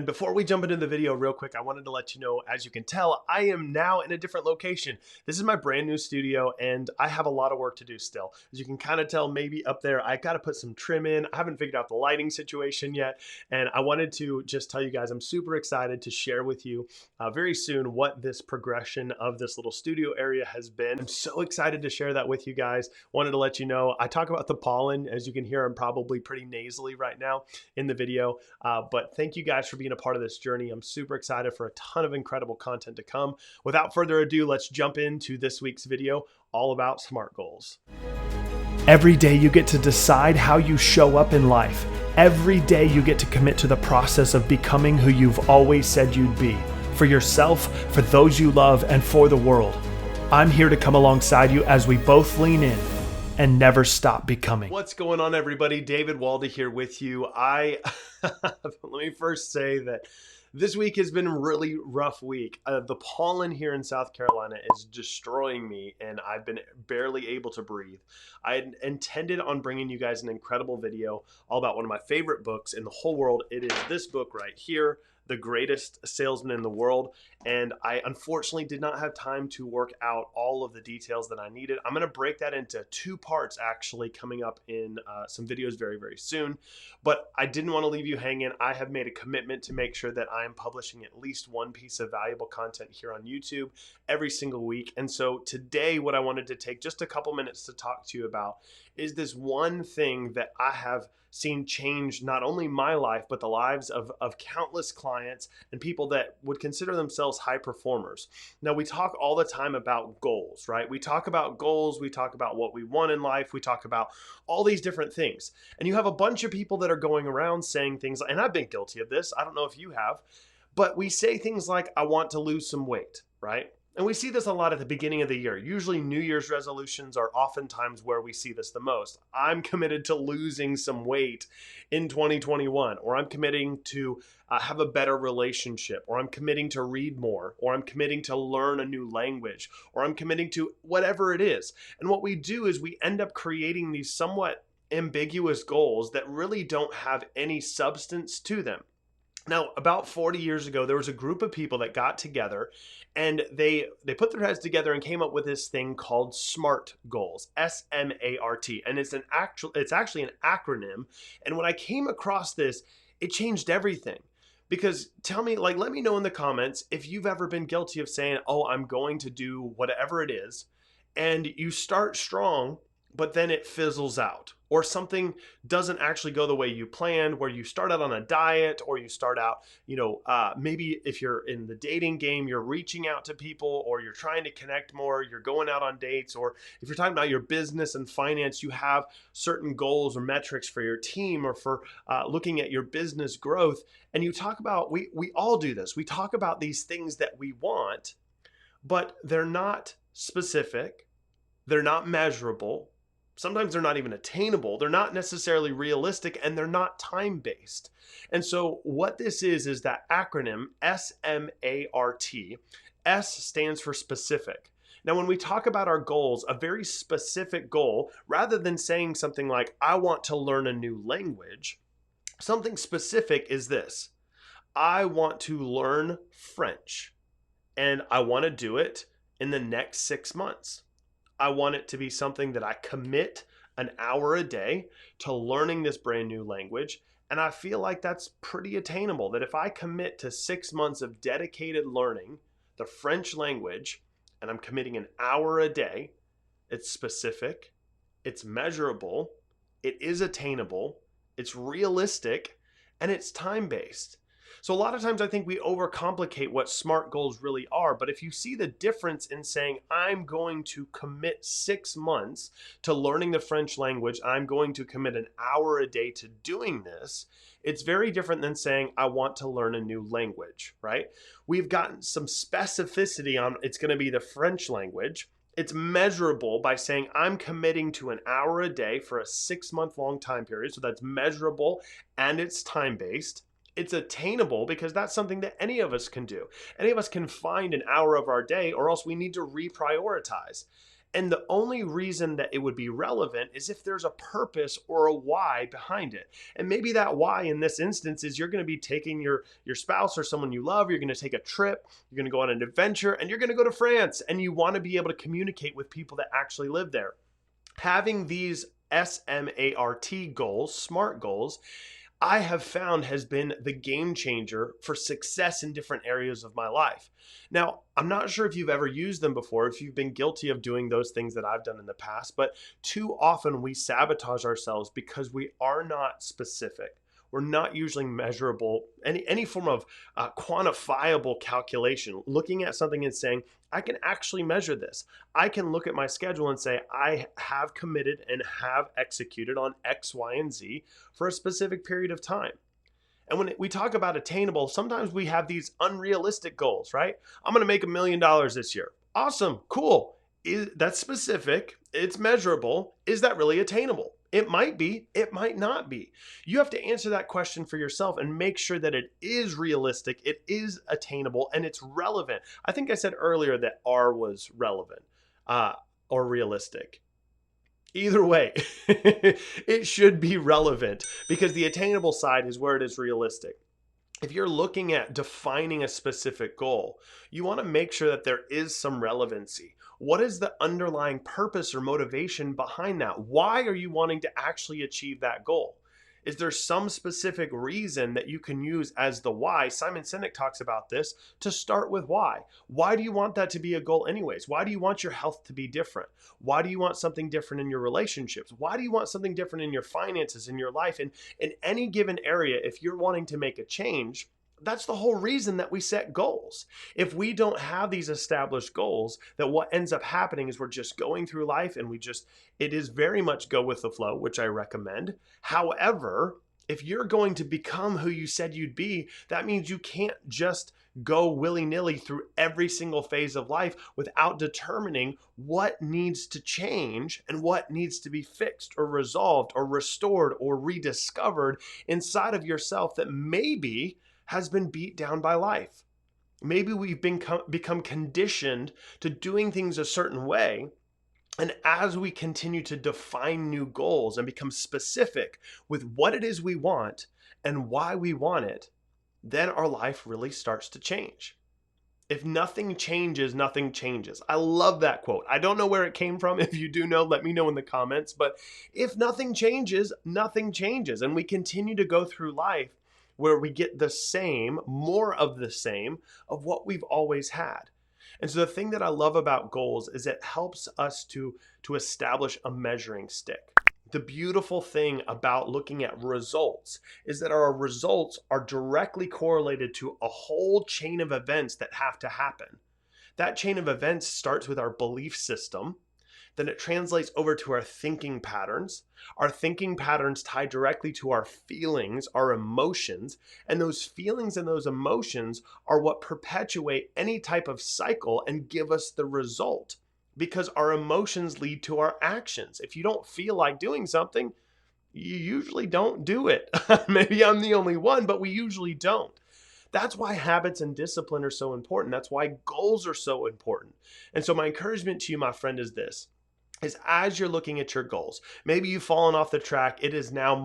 And before we jump into the video real quick, I wanted to let you know, as you can tell, I am now in a different location. This is my brand new studio and I have a lot of work to do still. As you can kind of tell, maybe up there, I got to put some trim in. I haven't figured out the lighting situation yet. And I wanted to just tell you guys, I'm super excited to share with you very soon what this progression of this little studio area has been. I'm so excited to share that with you guys. Wanted to let you know, I talk about the pollen. As you can hear, I'm probably pretty nasally right now in the video. But thank you guys for being a part of this journey. I'm super excited for a ton of incredible content to come. Without further ado, let's jump into this week's video all about SMART goals. Every day you get to decide how you show up in life. Every day you get to commit to the process of becoming who you've always said you'd be, for yourself, for those you love, and for the world. I'm here to come alongside you as we both lean in and never stop becoming. What's going on, everybody? David Walda here with you. Let me first say that this week has been a really rough week. The pollen here in South Carolina is destroying me, and I've been barely able to breathe. I had intended on bringing you guys an incredible video all about one of my favorite books in the whole world. It is this book right here, The Greatest Salesman in the World. And I unfortunately did not have time to work out all of the details that I needed. I'm going to break that into two parts actually coming up in some videos very, very soon. But I didn't want to leave you hanging. I have made a commitment to make sure that I am publishing at least one piece of valuable content here on YouTube every single week. And so today, what I wanted to take just a couple minutes to talk to you about is this one thing that I have seen change not only my life, but the lives of countless clients and people that would consider themselves high performers. Now, we talk all the time about goals, right? We talk about goals, we talk about what we want in life, we talk about all these different things. And you have a bunch of people that are going around saying things, and I've been guilty of this, I don't know if you have, but we say things like, I want to lose some weight, right? And we see this a lot at the beginning of the year. Usually New Year's resolutions are oftentimes where we see this the most. I'm committed to losing some weight in 2021, or I'm committing to have a better relationship, or I'm committing to read more, or I'm committing to learn a new language, or I'm committing to whatever it is. And what we do is we end up creating these somewhat ambiguous goals that really don't have any substance to them. Now, about 40 years ago, there was a group of people that got together and they put their heads together and came up with this thing called SMART goals, S-M-A-R-T. And it's actually an acronym. And when I came across this, it changed everything. Because let me know in the comments if you've ever been guilty of saying, oh, I'm going to do whatever it is. And you start strong, but then it fizzles out, or something doesn't actually go the way you planned, where you start out on a diet, or you start out, maybe if you're in the dating game, you're reaching out to people, or you're trying to connect more, you're going out on dates, or if you're talking about your business and finance, you have certain goals or metrics for your team or for looking at your business growth. And you talk about, we all do this. We talk about these things that we want, but they're not specific. They're not measurable. Sometimes they're not even attainable. They're not necessarily realistic, and they're not time-based. And so what this is that acronym S-M-A-R-T. S stands for specific. Now, when we talk about our goals, a very specific goal, rather than saying something like, I want to learn a new language, something specific is this: I want to learn French, and I want to do it in the next 6 months. I want it to be something that I commit an hour a day to learning this brand new language. And I feel like that's pretty attainable, that if I commit to 6 months of dedicated learning the French language, and I'm committing an hour a day, it's specific, it's measurable, it is attainable, it's realistic, and it's time-based. So a lot of times I think we overcomplicate what SMART goals really are, but if you see the difference in saying, I'm going to commit 6 months to learning the French language, I'm going to commit an hour a day to doing this, it's very different than saying, I want to learn a new language, right? We've gotten some specificity on it's going to be the French language. It's measurable by saying I'm committing to an hour a day for a 6-month long time period. So that's measurable and it's time-based. It's attainable because that's something that any of us can do. Any of us can find an hour of our day, or else we need to reprioritize. And the only reason that it would be relevant is if there's a purpose or a why behind it. And maybe that why in this instance is you're going to be taking your spouse or someone you love, you're going to take a trip, you're going to go on an adventure, and you're going to go to France, and you want to be able to communicate with people that actually live there. Having these S.M.A.R.T goals, SMART goals, I have found has been the game changer for success in different areas of my life. Now, I'm not sure if you've ever used them before, if you've been guilty of doing those things that I've done in the past, but too often we sabotage ourselves because we are not specific. We're not usually measurable, any form of quantifiable calculation, looking at something and saying, I can actually measure this. I can look at my schedule and say, I have committed and have executed on X, Y, and Z for a specific period of time. And when we talk about attainable, sometimes we have these unrealistic goals, right? I'm going to make $1 million this year. Awesome, cool. That's specific, it's measurable. Is that really attainable? It might be, it might not be. You have to answer that question for yourself and make sure that it is realistic, it is attainable, and it's relevant. I think I said earlier that R was relevant or realistic. Either way, it should be relevant because the attainable side is where it is realistic. If you're looking at defining a specific goal, you want to make sure that there is some relevancy. What is the underlying purpose or motivation behind that? Why are you wanting to actually achieve that goal? Is there some specific reason that you can use as the why? Simon Sinek talks about this, to start with why. Why do you want that to be a goal anyways? Why do you want your health to be different? Why do you want something different in your relationships? Why do you want something different in your finances, in your life? And in any given area, if you're wanting to make a change, that's the whole reason that we set goals. If we don't have these established goals, that what ends up happening is we're just going through life and it is very much go with the flow, which I recommend. However, if you're going to become who you said you'd be, that means you can't just go willy-nilly through every single phase of life without determining what needs to change and what needs to be fixed or resolved or restored or rediscovered inside of yourself that maybe has been beat down by life. Maybe we've become conditioned to doing things a certain way. And as we continue to define new goals and become specific with what it is we want and why we want it, then our life really starts to change. If nothing changes, nothing changes. I love that quote. I don't know where it came from. If you do know, let me know in the comments. But if nothing changes, nothing changes. And we continue to go through life where we get the same, more of the same of what we've always had. And so the thing that I love about goals is it helps us to establish a measuring stick. The beautiful thing about looking at results is that our results are directly correlated to a whole chain of events that have to happen. That chain of events starts with our belief system. Then it translates over to our thinking patterns. Our thinking patterns tie directly to our feelings, our emotions, and those feelings and those emotions are what perpetuate any type of cycle and give us the result, because our emotions lead to our actions. If you don't feel like doing something, you usually don't do it. Maybe I'm the only one, but we usually don't. That's why habits and discipline are so important. That's why goals are so important. And so my encouragement to you, my friend, is this. Is as you're looking at your goals, maybe you've fallen off the track. It is now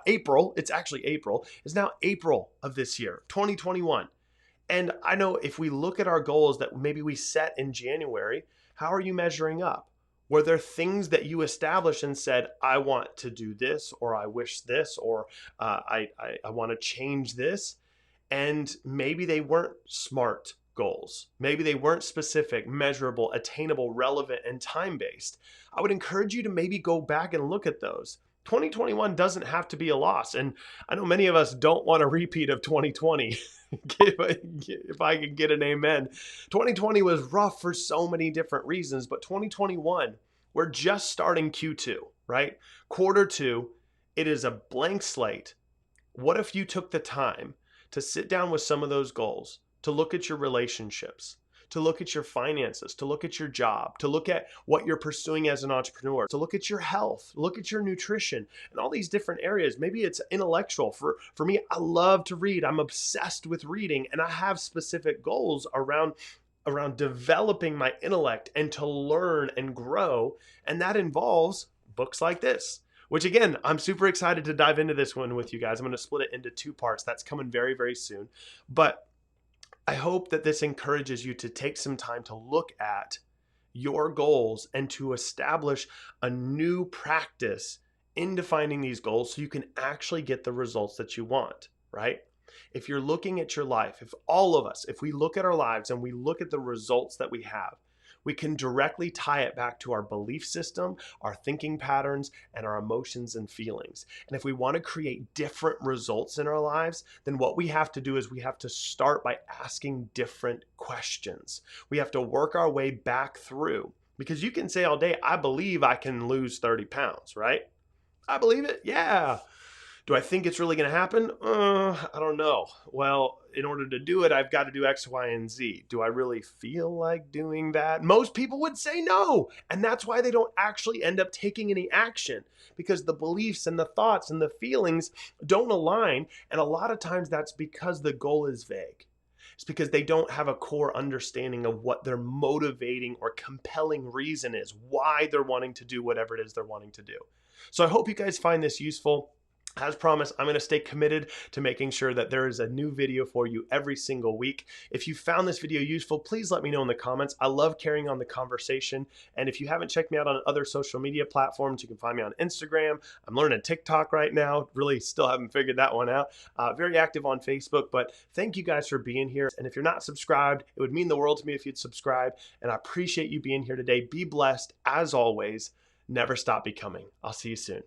April. It's actually April. It's now April of this year, 2021. And I know if we look at our goals that maybe we set in January, how are you measuring up? Were there things that you established and said, I want to do this, or I wish this, or I want to change this? And maybe they weren't SMART goals. Maybe they weren't specific, measurable, attainable, relevant, and time-based. I would encourage you to maybe go back and look at those. 2021 doesn't have to be a loss. And I know many of us don't want a repeat of 2020. If I could get an amen. 2020 was rough for so many different reasons, but 2021, we're just starting Q2, right? Quarter two, it is a blank slate. What if you took the time to sit down with some of those goals, to look at your relationships, to look at your finances, to look at your job, to look at what you're pursuing as an entrepreneur, to look at your health, look at your nutrition, and all these different areas. Maybe it's intellectual. For me, I love to read. I'm obsessed with reading, and I have specific goals around around developing my intellect and to learn and grow. And that involves books like this, which again, I'm super excited to dive into this one with you guys. I'm going to split it into 2 parts. That's coming very, very soon. But I hope that this encourages you to take some time to look at your goals and to establish a new practice in defining these goals so you can actually get the results that you want, right? If you're looking at your life, if all of us, if we look at our lives and we look at the results that we have, we can directly tie it back to our belief system, our thinking patterns, and our emotions and feelings. And if we want to create different results in our lives, then what we have to do is we have to start by asking different questions. We have to work our way back through, because you can say all day, I believe I can lose 30 pounds, right? I believe it. Yeah. Do I think it's really going to happen? I don't know. Well, in order to do it, I've got to do X, Y, and Z. Do I really feel like doing that? Most people would say no. And that's why they don't actually end up taking any action, because the beliefs and the thoughts and the feelings don't align. And a lot of times that's because the goal is vague. It's because they don't have a core understanding of what their motivating or compelling reason is, why they're wanting to do whatever it is they're wanting to do. So I hope you guys find this useful. As promised, I'm going to stay committed to making sure that there is a new video for you every single week. If you found this video useful, please let me know in the comments. I love carrying on the conversation. And if you haven't checked me out on other social media platforms, you can find me on Instagram. I'm learning TikTok right now. Really still haven't figured that one out. Very active on Facebook. But thank you guys for being here. And if you're not subscribed, it would mean the world to me if you'd subscribe. And I appreciate you being here today. Be blessed as always. Never stop becoming. I'll see you soon.